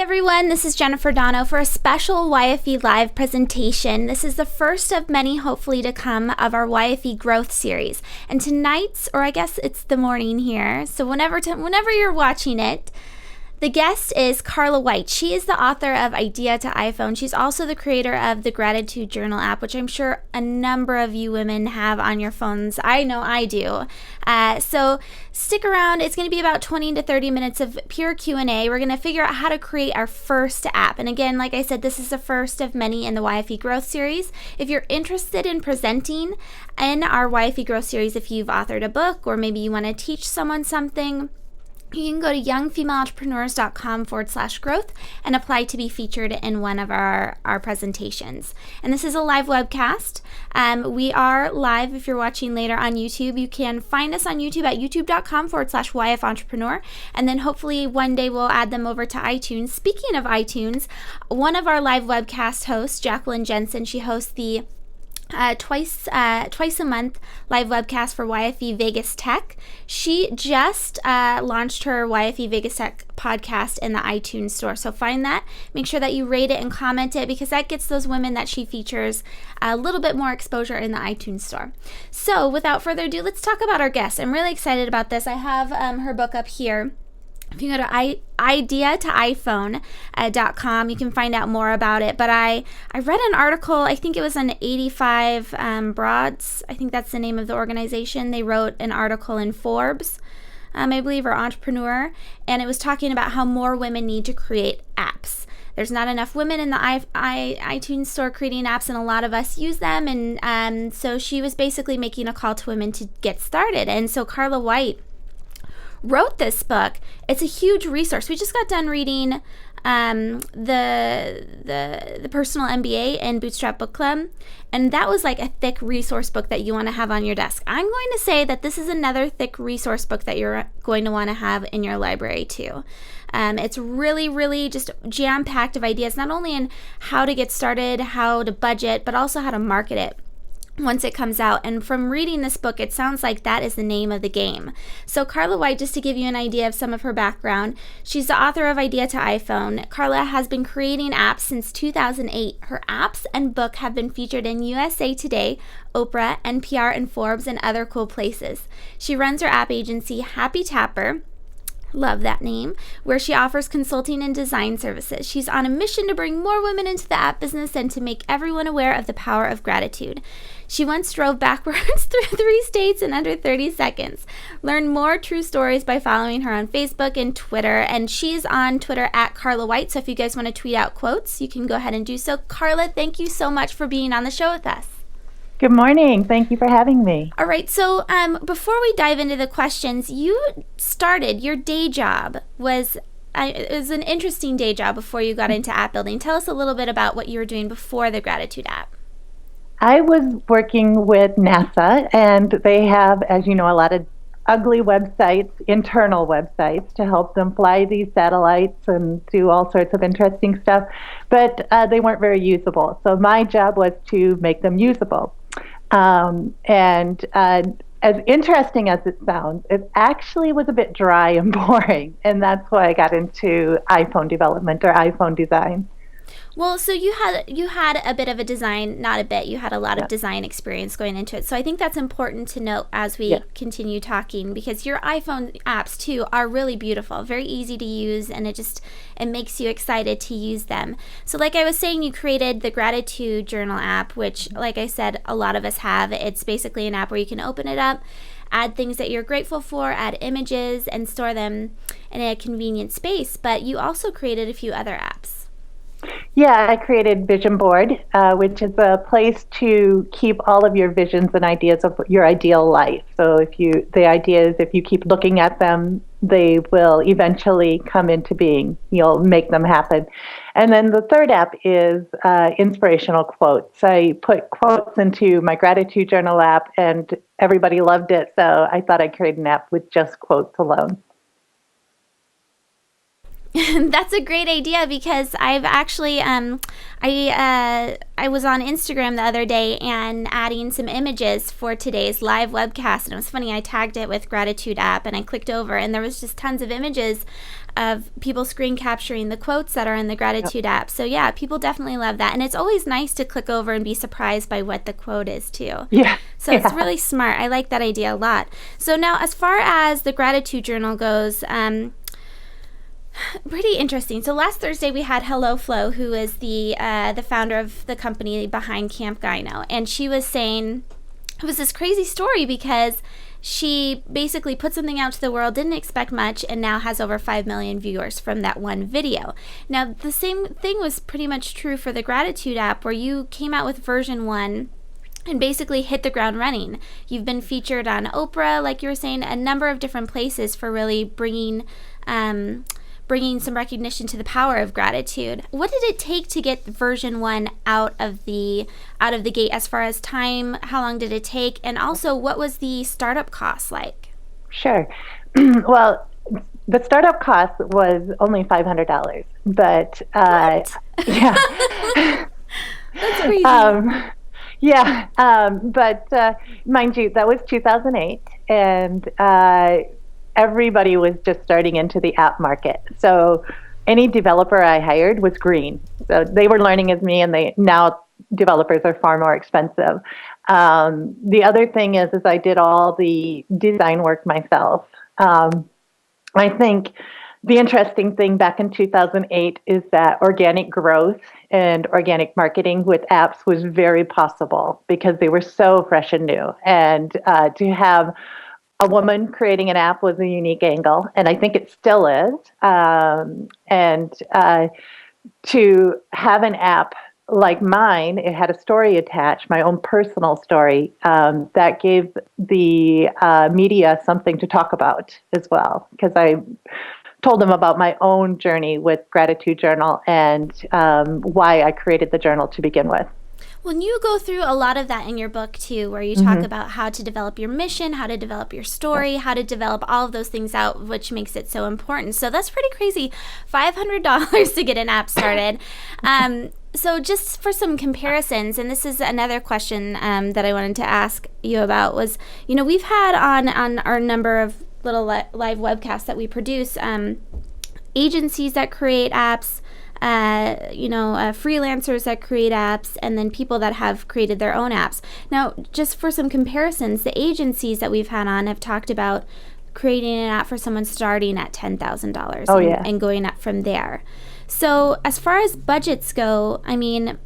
everyone, this is Jennifer Dono for a special YFE Live presentation. This is the first of many, hopefully to come, of our YFE Growth Series. And tonight's, or I guess it's the morning here, so whenever you're watching it, the guest is Carla White. She is the author of Idea to iPhone. She's also the creator of the Gratitude Journal app, which I'm sure a number of you women have on your phones. I know I do. So stick around. It's going to be about 20 to 30 minutes of pure Q&A. We're going to figure out how to create our first app. And again, like I said, this is the first of many in the YFE Growth Series. If you're interested in presenting in our YFE Growth Series, if you've authored a book or maybe you want to teach someone something, you can go to youngfemaleentrepreneurs.com/growth and apply to be featured in one of our presentations. And this is a live webcast. We are live if you're watching later on YouTube. You can find us on YouTube at youtube.com/YF Entrepreneur. And then hopefully one day we'll add them over to iTunes. Speaking of iTunes, one of our live webcast hosts, Jacqueline Jensen, she hosts the twice a month live webcast for YFE Vegas Tech. She just launched her YFE Vegas Tech podcast in the iTunes store. So find that, make sure that you rate it and comment it, because that gets those women that she features a little bit more exposure in the iTunes store. So without further ado, let's talk about our guest. I'm really excited about this. I have her book up here. If you go to ideatoiphone.com, you can find out more about it. But I read an article, I think it was on 85 Broads, I think that's the name of the organization. They wrote an article in Forbes, I believe, or Entrepreneur, and it was talking about how more women need to create apps. There's not enough women in the iTunes store creating apps, and a lot of us use them. And so she was basically making a call to women to get started. And so Carla White wrote this book. It's a huge resource. We just got done reading the Personal MBA and Bootstrap Book Club, and that was like a thick resource book that you want to have on your desk. I'm going to say that this is another thick resource book that you're going to want to have in your library too. It's really just jam-packed of ideas, not only in how to get started, how to budget, but also how to market it once it comes out. And from reading this book, it sounds like that is the name of the game. So Carla White, just to give you an idea of some of her background, she's the author of Idea to iPhone. Carla has been creating apps since 2008. Her apps and book have been featured in USA Today, Oprah, NPR, and Forbes, and other cool places. She runs her app agency, Happy Tapper, love that name, where she offers consulting and design services. She's on a mission to bring more women into the app business and to make everyone aware of the power of gratitude. She once drove backwards through 3 states in under 30 seconds. Learn more true stories by following her on Facebook and Twitter. And she's on Twitter at Carla White. So if you guys want to tweet out quotes, you can go ahead and do so. Carla, thank you so much for being on the show with us. Good morning. Thank you for having me. All right. So before we dive into the questions, you started your day job it was an interesting day job before you got into app building. Tell us a little bit about what you were doing before the Gratitude app. I was working with NASA, and they have, as you know, a lot of ugly websites, internal websites, to help them fly these satellites and do all sorts of interesting stuff, but they weren't very usable. So my job was to make them usable. And as interesting as it sounds, it actually was a bit dry and boring, and that's why I got into iPhone development or iPhone design. Well, so you had a bit of a design, not a bit, you had a lot of design experience going into it. So I think that's important to note as we continue talking, because your iPhone apps too are really beautiful, very easy to use, and it makes you excited to use them. So like I was saying, you created the Gratitude Journal app, which, like I said, a lot of us have. It's basically an app where you can open it up, add things that you're grateful for, add images, and store them in a convenient space. But you also created a few other apps. Yeah, I created Vision Board, which is a place to keep all of your visions and ideas of your ideal life. So the idea is if you keep looking at them, they will eventually come into being. You'll make them happen. And then the third app is inspirational quotes. I put quotes into my Gratitude Journal app, and everybody loved it. So I thought I'd create an app with just quotes alone. That's a great idea because I've actually I was on Instagram the other day and adding some images for today's live webcast, and it was funny, I tagged it with Gratitude app and I clicked over and there was just tons of images of people screen capturing the quotes that are in the Gratitude app. So yeah, people definitely love that, and it's always nice to click over and be surprised by what the quote is too. Yeah. So it's really smart. I like that idea a lot. So now, as far as the gratitude journal goes, pretty interesting. So last Thursday we had Hello Flo, who is the founder of the company behind Camp Gyno, and she was saying it was this crazy story because she basically put something out to the world, didn't expect much, and now has over 5 million viewers from that one video. Now, the same thing was pretty much true for the Gratitude app, where you came out with version 1 and basically hit the ground running. You've been featured on Oprah, like you were saying, a number of different places for really bringing some recognition to the power of gratitude. What did it take to get version 1 out of the gate, as far as time? How long did it take? And also, what was the startup cost like? Sure. Well, the startup cost was only $500, but yeah. That's crazy. But mind you, that was 2008, and everybody was just starting into the app market. So any developer I hired was green. So they were learning as me, and now developers are far more expensive. The other thing is I did all the design work myself. I think the interesting thing back in 2008 is that organic growth and organic marketing with apps was very possible because they were so fresh and new. And to have a woman creating an app was a unique angle, and I think it still is. To have an app like mine, it had a story attached, my own personal story, that gave the media something to talk about as well, because I told them about my own journey with Gratitude Journal and why I created the journal to begin with. Well, you go through a lot of that in your book, too, where you talk about how to develop your mission, how to develop your story, how to develop all of those things out, which makes it so important. So that's pretty crazy. $500 to get an app started. So just for some comparisons, and this is another question that I wanted to ask you about, was, we've had on our number of little live webcasts that we produce, agencies that create apps, freelancers that create apps, and then people that have created their own apps. Now, just for some comparisons, the agencies that we've had on have talked about creating an app for someone starting at $10,000 and going up from there. So as far as budgets go, I mean,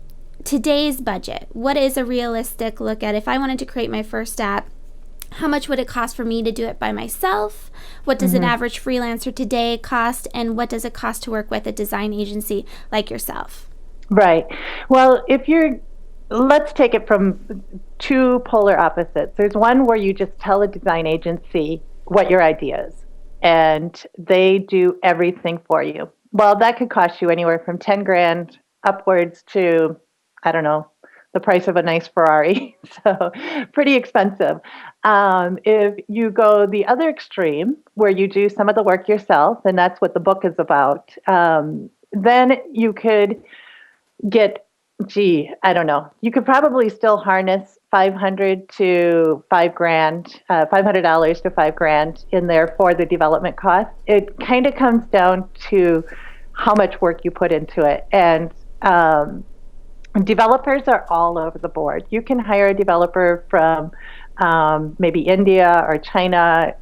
today's budget, what is a realistic look at? If I wanted to create my first app, how much would it cost for me to do it by myself? What does an average freelancer today cost? And what does it cost to work with a design agency like yourself? Right. Well, let's take it from two polar opposites. There's one where you just tell a design agency what your idea is, and they do everything for you. Well, that could cost you anywhere from 10 grand upwards to, I don't know, the price of a nice Ferrari. So pretty expensive. If you go the other extreme, where you do some of the work yourself, and that's what the book is about, then you could get, I don't know, you could probably still harness $500 to $5 to $5,000 in there for the development cost. It kind of comes down to how much work you put into it. And developers are all over the board. You can hire a developer from maybe India or China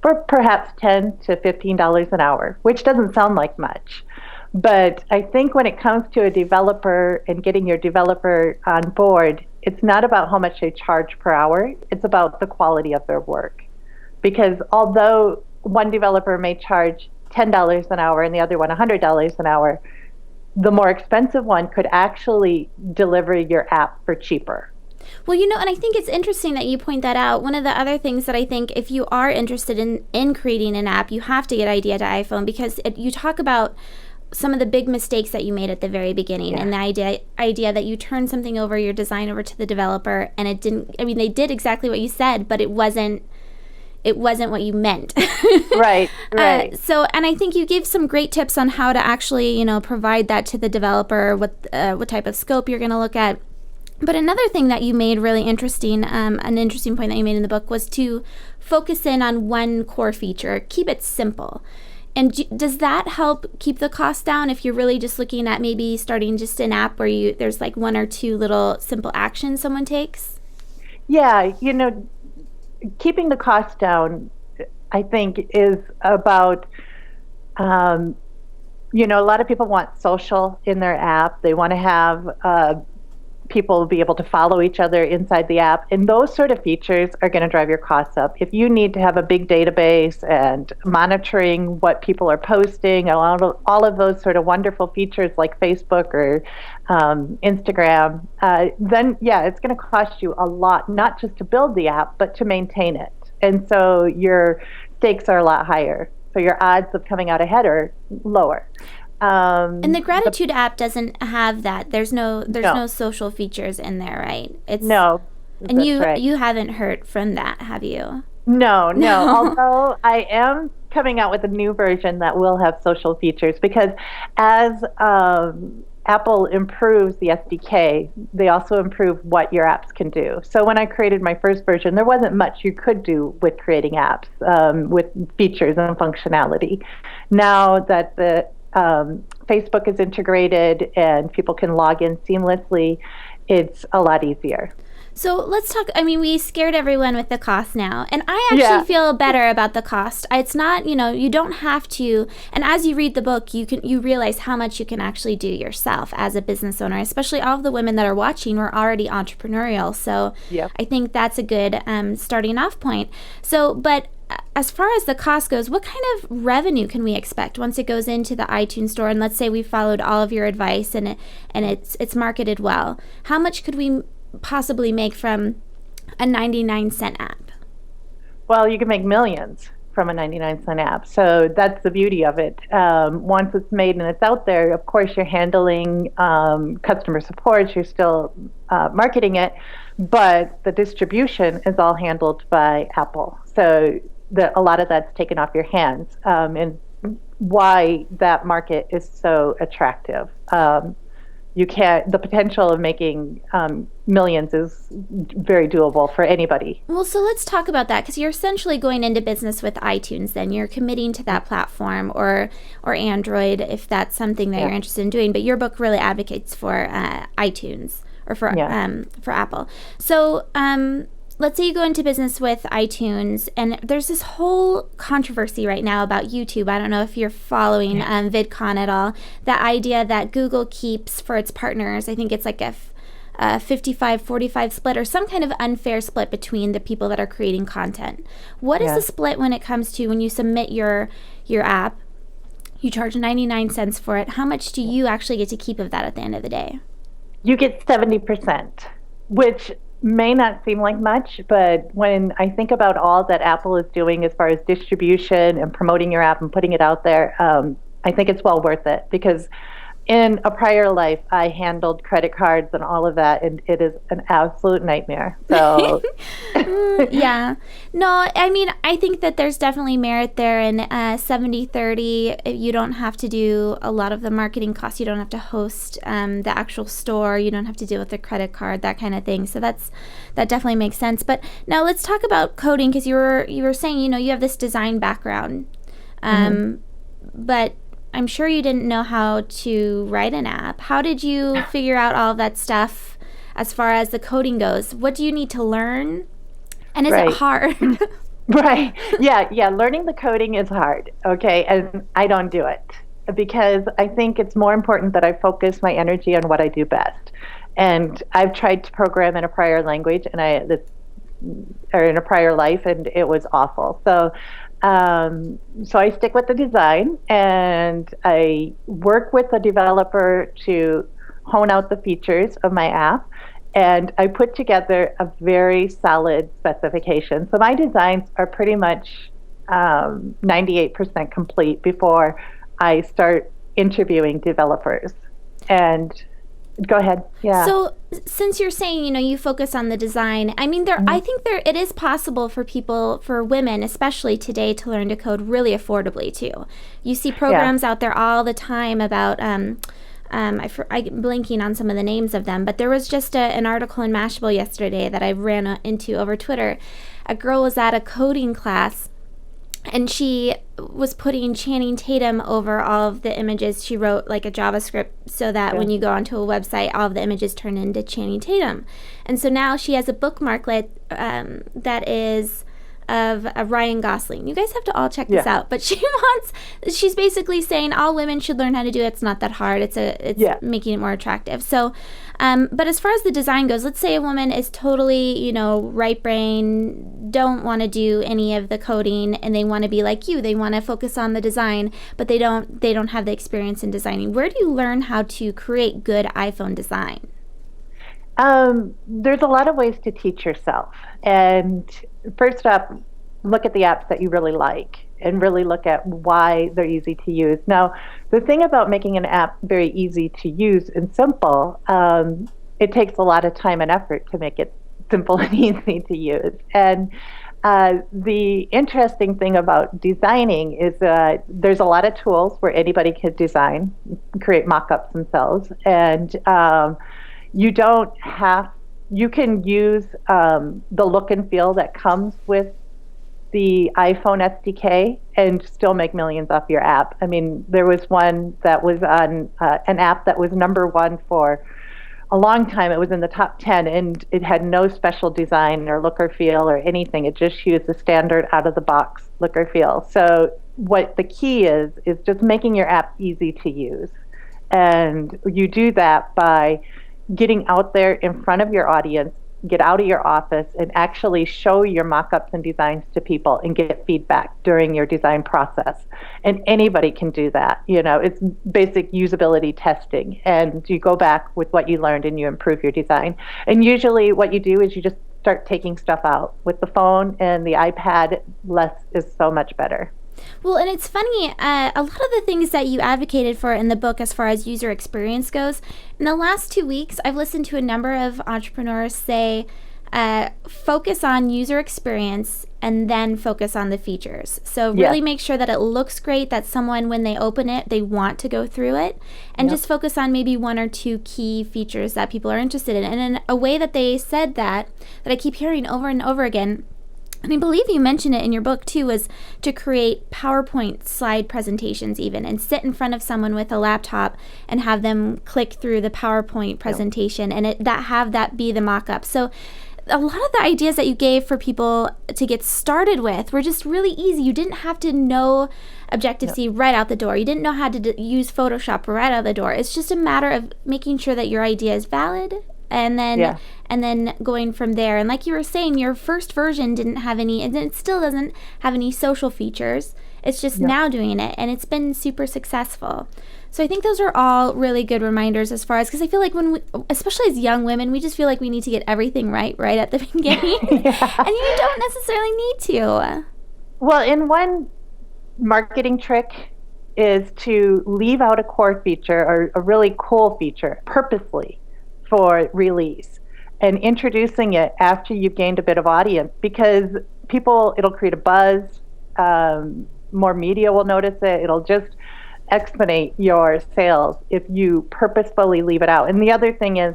for perhaps $10 to $15 an hour, which doesn't sound like much. But I think when it comes to a developer and getting your developer on board, it's not about how much they charge per hour. It's about the quality of their work. Because although one developer may charge $10 an hour and the other one $100 an hour, the more expensive one could actually deliver your app for cheaper. Well, and I think it's interesting that you point that out. One of the other things that I think, if you are interested in creating an app, you have to get idea to iPhone, because you talk about some of the big mistakes that you made at the very beginning, and the idea that you turned something over, your design over to the developer, and it didn't, they did exactly what you said, but it wasn't it wasn't what you meant. Right, right. And I think you gave some great tips on how to actually, provide that to the developer, what type of scope you're going to look at. But another thing that you made really interesting, an interesting point that you made in the book, was to focus in on one core feature, keep it simple. And does that help keep the cost down if you're really just looking at maybe starting just an app where there's like one or two little simple actions someone takes? Yeah, keeping the cost down, I think, is about, a lot of people want social in their app. They want to have people be able to follow each other inside the app. And those sort of features are going to drive your costs up. If you need to have a big database and monitoring what people are posting, all of those sort of wonderful features like Facebook or Instagram, then yeah, it's going to cost you a lot, not just to build the app, but to maintain it. And so your stakes are a lot higher. So your odds of coming out ahead are lower. And the gratitude app doesn't have that. There's no social features in there, right? No. And you right. you haven't heard from that, have you? No. Although I am coming out with a new version that will have social features, because as Apple improves the SDK, they also improve what your apps can do. So when I created my first version, there wasn't much you could do with creating apps with features and functionality. Now that the Facebook is integrated and people can log in seamlessly, it's a lot easier. So let's talk. I mean, we scared everyone with the cost now, and I actually feel better about the cost. It's not, you don't have to. And as you read the book, you realize how much you can actually do yourself as a business owner. Especially all of the women that are watching were already entrepreneurial, so I think that's a good starting off point. So, but as far as the cost goes, what kind of revenue can we expect once it goes into the iTunes store? And let's say we followed all of your advice and it's marketed well. How much could we possibly make from a 99-cent app? Well, you can make millions from a 99-cent app. So that's the beauty of it. Once it's made and it's out there, of course, you're handling customer support. You're still marketing it, but the distribution is all handled by Apple. So a lot of that's taken off your hands, and why that market is so attractive. The potential of making millions is very doable for anybody. Well, so let's talk about that, because you're essentially going into business with iTunes. Then you're committing to that platform, or Android, if that's something that you're interested in doing. But your book really advocates for iTunes, or for Apple. So let's say you go into business with iTunes, and there's this whole controversy right now about YouTube. I don't know if you're following VidCon at all. The idea that Google keeps for its partners, I think it's like a 55-45 split, or some kind of unfair split between the people that are creating content. What is the split when it comes to when you submit your app? You charge 99 cents for it. How much do you actually get to keep of that at the end of the day? You get 70%, which may not seem like much, but when I think about all that Apple is doing as far as distribution and promoting your app and putting it out there, I think it's well worth it, because in a prior life, I handled credit cards and all of that, and it is an absolute nightmare. So, yeah. No, I mean, I think that there's definitely merit there in 70-30. You don't have to do a lot of the marketing costs. You don't have to host the actual store. You don't have to deal with the credit card, that kind of thing. So that definitely makes sense. But now let's talk about coding, because you were saying, you have this design background, but I'm sure you didn't know how to write an app. How did you figure out all of that stuff as far as the coding goes? What do you need to learn? And is it hard? Right. Yeah. Learning the coding is hard. Okay. And I don't do it because I think it's more important that I focus my energy on what I do best. And I've tried to program in a prior language or in a prior life, and it was awful. So I stick with the design, and I work with the developer to hone out the features of my app, and I put together a very solid specification. So my designs are pretty much 98% complete before I start interviewing developers. And Go ahead. Yeah. So, since you're saying, you focus on the design, I mean, I Mhm. think it is possible for people, for women, especially today, to learn to code really affordably too. You see Yeah. programs out there all the time about, I'm blanking on some of the names of them, but there was just an article in Mashable yesterday that I ran into over Twitter. A girl was at a coding class and she was putting Channing Tatum over all of the images. She wrote like a JavaScript so that Yeah. when you go onto a website, all of the images turn into Channing Tatum. And so now she has a bookmarklet that is of Ryan Gosling. You guys have to all check this Yeah. out. But she's basically saying all women should learn how to do it. It's not that hard. It's Yeah. making it more attractive. So, but as far as the design goes, let's say a woman is totally, right brain, don't want to do any of the coding, and they want to be like you. They want to focus on the design, but they don't have the experience in designing. Where do you learn how to create good iPhone design? There's a lot of ways to teach yourself. And first up, look at the apps that you really like and really look at why they're easy to use. Now, the thing about making an app very easy to use and simple, it takes a lot of time and effort to make it simple and easy to use. And the interesting thing about designing is there's a lot of tools where anybody can design, create mock-ups themselves, and you don't have, you can use the look and feel that comes with the iPhone SDK and still make millions off your app. I mean, there was one that was on an app that was number one for a long time. It was in the top 10 and it had no special design or look or feel or anything. It just used the standard out of the box look or feel. So what the key is just making your app easy to use. And you do that by getting out there in front of your audience, get out of your office and actually show your mock-ups and designs to people and get feedback during your design process. And anybody can do that. It's basic usability testing. And you go back with what you learned and you improve your design. And usually what you do is you just start taking stuff out. With the phone and the iPad, less is so much better. Well, and it's funny, a lot of the things that you advocated for in the book as far as user experience goes, in the last 2 weeks, I've listened to a number of entrepreneurs say, focus on user experience and then focus on the features. So really Yes. make sure that it looks great, that someone, when they open it, they want to go through it, and Yep. just focus on maybe one or two key features that people are interested in. And in a way that they said that I keep hearing over and over again, and I believe you mentioned it in your book too, was to create PowerPoint slide presentations even and sit in front of someone with a laptop and have them click through the PowerPoint presentation and have that be the mock-up. So a lot of the ideas that you gave for people to get started with were just really easy. You didn't have to know Objective-C right out the door. You didn't know how to use Photoshop right out the door. It's just a matter of making sure that your idea is valid and then Yeah. and then going from there. And like you were saying, your first version didn't have any, and it still doesn't have any social features. It's just Yep. now doing it, and it's been super successful. So I think those are all really good reminders as far as, because I feel like when we, especially as young women, we just feel like we need to get everything right at the beginning, Yeah. and you don't necessarily need to. Well, in one marketing trick is to leave out a core feature or a really cool feature purposely for release and introducing it after you've gained a bit of audience because it'll create a buzz. More media will notice it. It'll just exponate your sales if you purposefully leave it out. And the other thing is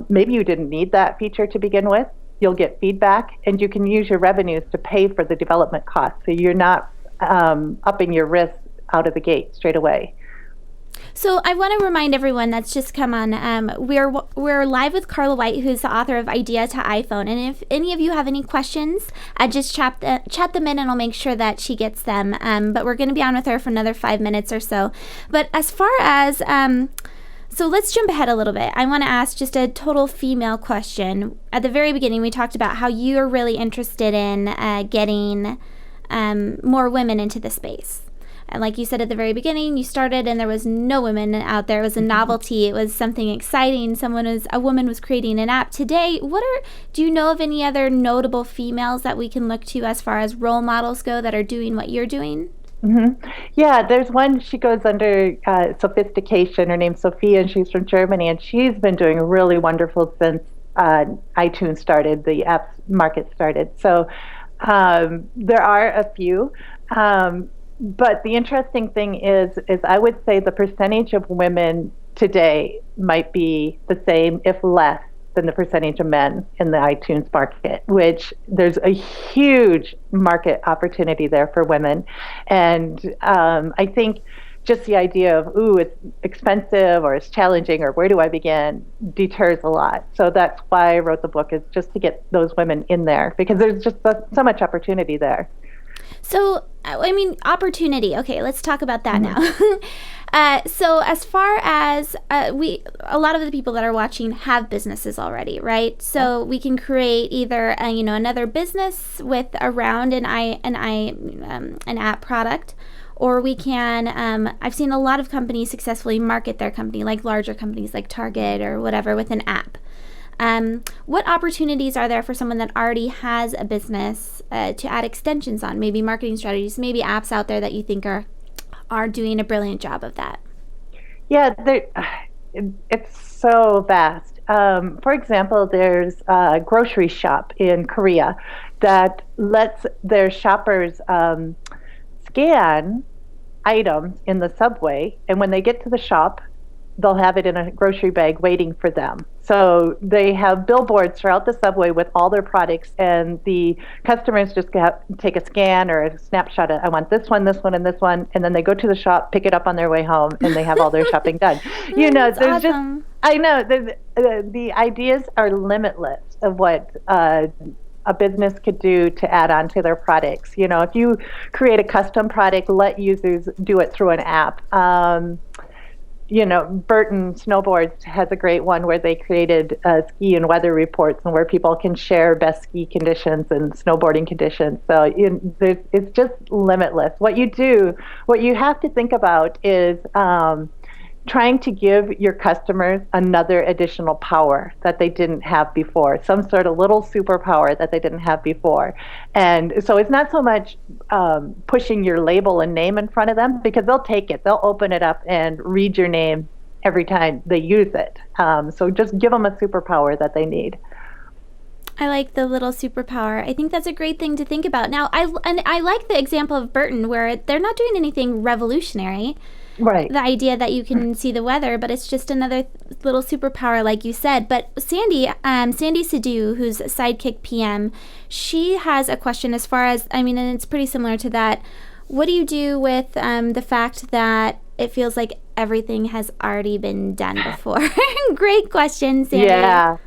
maybe you didn't need that feature to begin with. You'll get feedback and you can use your revenues to pay for the development costs. So you're not upping your risk out of the gate straight away. So I want to remind everyone that's just come on. We're live with Carla White, who's the author of Idea to iPhone. And if any of you have any questions, just chat them in, and I'll make sure that she gets them. But we're going to be on with her for another 5 minutes or so. But as far as so let's jump ahead a little bit. I want to ask just a total female question. At the very beginning, we talked about how you're really interested in getting more women into the space. And like you said at the very beginning, you started and there was no women out there. It was a novelty. It was something exciting. A woman was creating an app. Today, do you know of any other notable females that we can look to as far as role models go that are doing what you're doing? hmm Yeah, there's one, she goes under sophistication. Her name's Sophia, and she's from Germany, and she's been doing really wonderful since uh, iTunes started, the apps market started. So there are a few. But the interesting thing is I would say the percentage of women today might be the same, if less, than the percentage of men in the iTunes market, which there's a huge market opportunity there for women. And I think just the idea of, ooh, it's expensive or it's challenging or where do I begin deters a lot. So that's why I wrote the book, is just to get those women in there because there's just so much opportunity there. So, I mean, opportunity. Okay, let's talk about that Mhm. now. So, as far as a lot of the people that are watching have businesses already, right? Yeah. So we can create either another business with around an app product, or we can. I've seen a lot of companies successfully market their company, like larger companies like Target or whatever, with an app. What opportunities are there for someone that already has a business to add extensions on? Maybe marketing strategies, maybe apps out there that you think are doing a brilliant job of that. Yeah, it's so vast. For example, there's a grocery shop in Korea that lets their shoppers scan items in the subway, and when they get to the shop, they'll have it in a grocery bag waiting for them. So they have billboards throughout the subway with all their products, and the customers just take a scan or a snapshot of, I want this one, and this one, and then they go to the shop, pick it up on their way home, and they have all their shopping done. That's There's just, awesome. I know, the ideas are limitless of what a business could do to add on to their products. If you create a custom product, let users do it through an app. Burton Snowboards has a great one where they created ski and weather reports and where people can share best ski conditions and snowboarding conditions. So it's just limitless. What you have to think about is trying to give your customers another additional power that they didn't have before, some sort of little superpower that they didn't have before. And so it's not so much pushing your label and name in front of them because they'll take it, they'll open it up and read your name every time they use it. So just give them a superpower that they need. I like the little superpower. I think that's a great thing to think about. Now, I like the example of Burton where they're not doing anything revolutionary. Right. The idea that you can see the weather, but it's just another little superpower, like you said. But Sandy Sadu, who's Sidekick PM, she has a question as far as, I mean, and it's pretty similar to that. What do you do with the fact that it feels like everything has already been done before? Great question, Sandy. Yeah.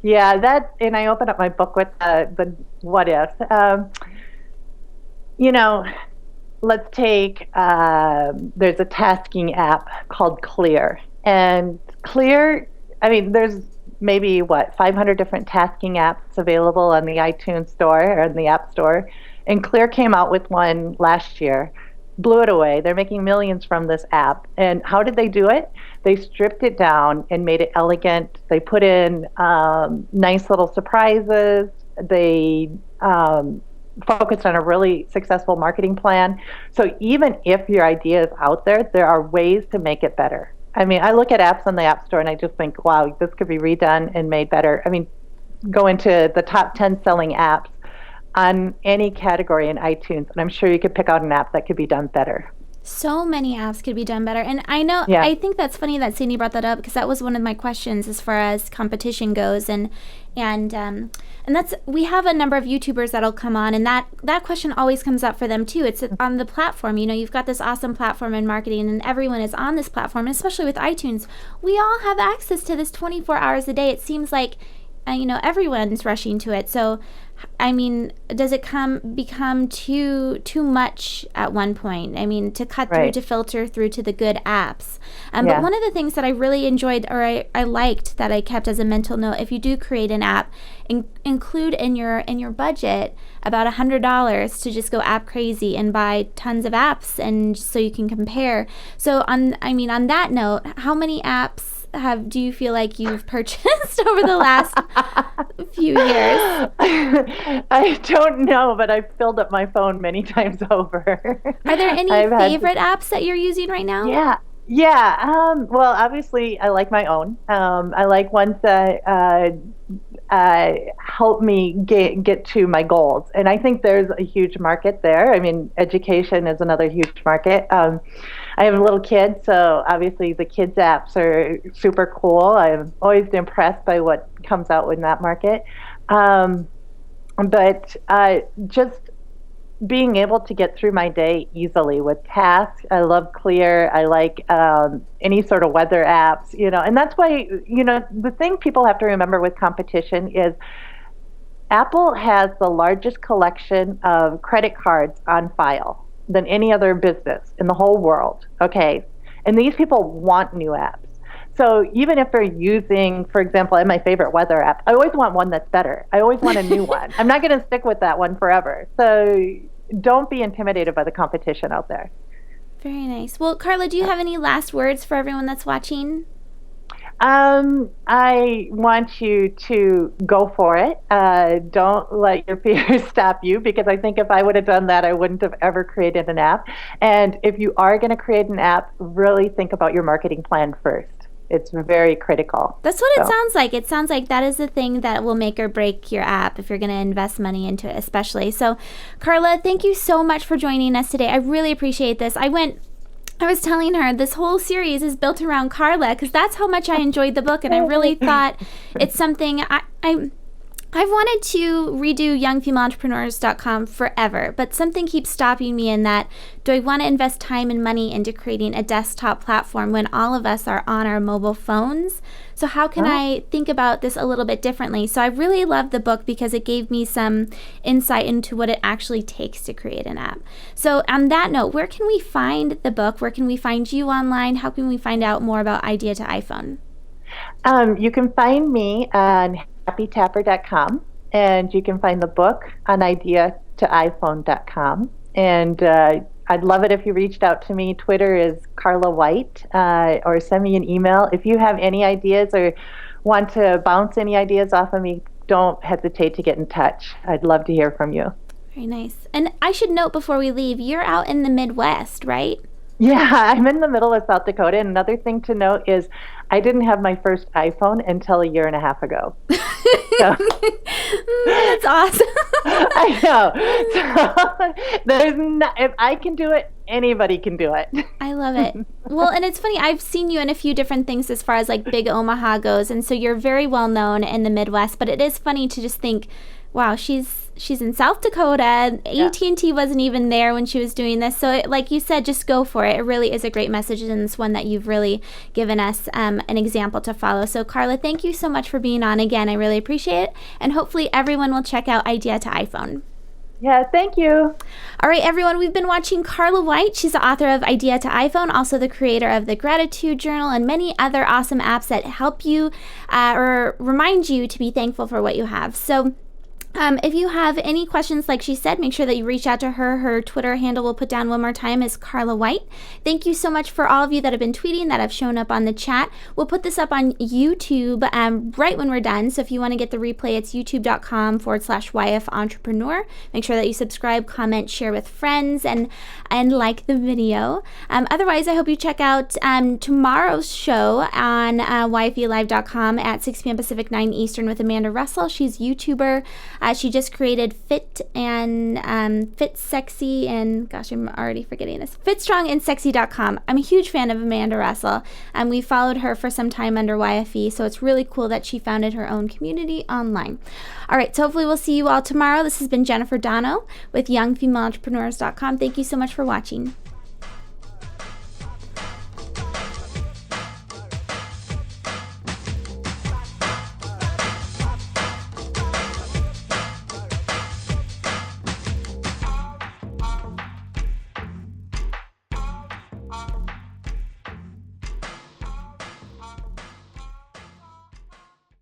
Yeah, and I open up my book with the what if. You know, let's take there's a tasking app called Clear, and Clear, I mean, there's maybe what 500 different tasking apps available on the iTunes store or in the App Store, and Clear came out with one last year, blew it away. They're making millions from this app. And how did they do it? They stripped it down and made it elegant. They put in nice little surprises. They focused on a really successful marketing plan. So even if your idea is out there, there are ways to make it better. I mean, I look at apps on the App Store and I just think, wow, this could be redone and made better. I mean, go into the top 10 selling apps on any category in iTunes, and I'm sure you could pick out an app that could be done better. So many apps could be done better. And Yeah. I think that's funny that Sandy brought that up because that was one of my questions as far as competition goes. And that's, we have a number of YouTubers that'll come on, and that question always comes up for them too. It's on the platform. You've got this awesome platform in marketing, and everyone is on this platform, and especially with iTunes. We all have access to this 24 hours a day. It seems like, everyone's rushing to it. So, I mean, does it become too much at one point? I mean, to cut through, Right. to filter through to the good apps. But Yeah. one of the things that I really enjoyed, or I liked, that I kept as a mental note, if you do create an app, include in your budget about $100 to just go app crazy and buy tons of apps, and so you can compare. So on that note, how many apps do you feel like you've purchased over the last few years? I don't know, but I've filled up my phone many times over. Are there any favorite apps that you're using right now? Yeah. Yeah. Well, obviously, I like my own. I like ones that help me get to my goals. And I think there's a huge market there. I mean, education is another huge market. I have a little kid, so obviously the kids' apps are super cool. I'm always impressed by what comes out in that market. But just being able to get through my day easily with tasks. I love Clear. I like any sort of weather apps, and that's why, the thing people have to remember with competition is Apple has the largest collection of credit cards on file than any other business in the whole world. Okay. And these people want new apps. So even if they're using, for example, in my favorite weather app, I always want one that's better. I always want a new one. I'm not going to stick with that one forever. So don't be intimidated by the competition out there. Very nice. Well, Carla, do you have any last words for everyone that's watching? I want you to go for it. Don't let your fears stop you, because I think if I would have done that, I wouldn't have ever created an app. And if you are going to create an app, really think about your marketing plan first. It's very critical. That's what it sounds like. It sounds like that is the thing that will make or break your app if you're going to invest money into it, especially. So, Carla, thank you so much for joining us today. I really appreciate this. I was telling her this whole series is built around Carla because that's how much I enjoyed the book, and I really thought it's something I've wanted to redo youngfemaleentrepreneurs.com forever, but something keeps stopping me in that, do I want to invest time and money into creating a desktop platform when all of us are on our mobile phones? So how can I think about this a little bit differently? So I really loved the book because it gave me some insight into what it actually takes to create an app. So on that note, where can we find the book? Where can we find you online? How can we find out more about Idea to iPhone? You can find me on happytapper.com, and you can find the book on ideatoiphone.com. And I'd love it if you reached out to me. Twitter is Carla White, or send me an email. If you have any ideas or want to bounce any ideas off of me, don't hesitate to get in touch. I'd love to hear from you. Very nice. And I should note before we leave, you're out in the Midwest, right? Yeah, I'm in the middle of South Dakota. And another thing to note is I didn't have my first iPhone until a year and a half ago. So. That's awesome. I know. So, if I can do it, anybody can do it. I love it. Well, and it's funny, I've seen you in a few different things as far as like Big Omaha goes, and so you're very well known in the Midwest, but it is funny to just think, wow, she's in South Dakota. AT&T wasn't even there when she was doing this. So like you said, just go for it. It really is a great message, and it's one that you've really given us an example to follow. So Carla, thank you so much for being on again. I really appreciate it. And hopefully everyone will check out Idea to iPhone. Yeah, thank you. All right, everyone, we've been watching Carla White. She's the author of Idea to iPhone, also the creator of the Gratitude Journal and many other awesome apps that help you or remind you to be thankful for what you have. So if you have any questions, like she said, make sure that you reach out to her. Her Twitter handle we'll put down one more time is Carla White. Thank you so much for all of you that have been tweeting, that have shown up on the chat. We'll put this up on YouTube right when we're done. So if you want to get the replay, it's youtube.com/YF Entrepreneur. Make sure that you subscribe, comment, share with friends, and like the video. Otherwise, I hope you check out tomorrow's show on YFElive.com at 6 p.m. Pacific, 9 Eastern with Amanda Russell. She's a YouTuber. She just created Fit Sexy, and gosh, I'm already forgetting this. FitStrongandSexy.com. I'm a huge fan of Amanda Russell, and we followed her for some time under YFE, so it's really cool that she founded her own community online. All right, so hopefully we'll see you all tomorrow. This has been Jennifer Dono with YoungFemaleEntrepreneurs.com. Thank you so much for watching.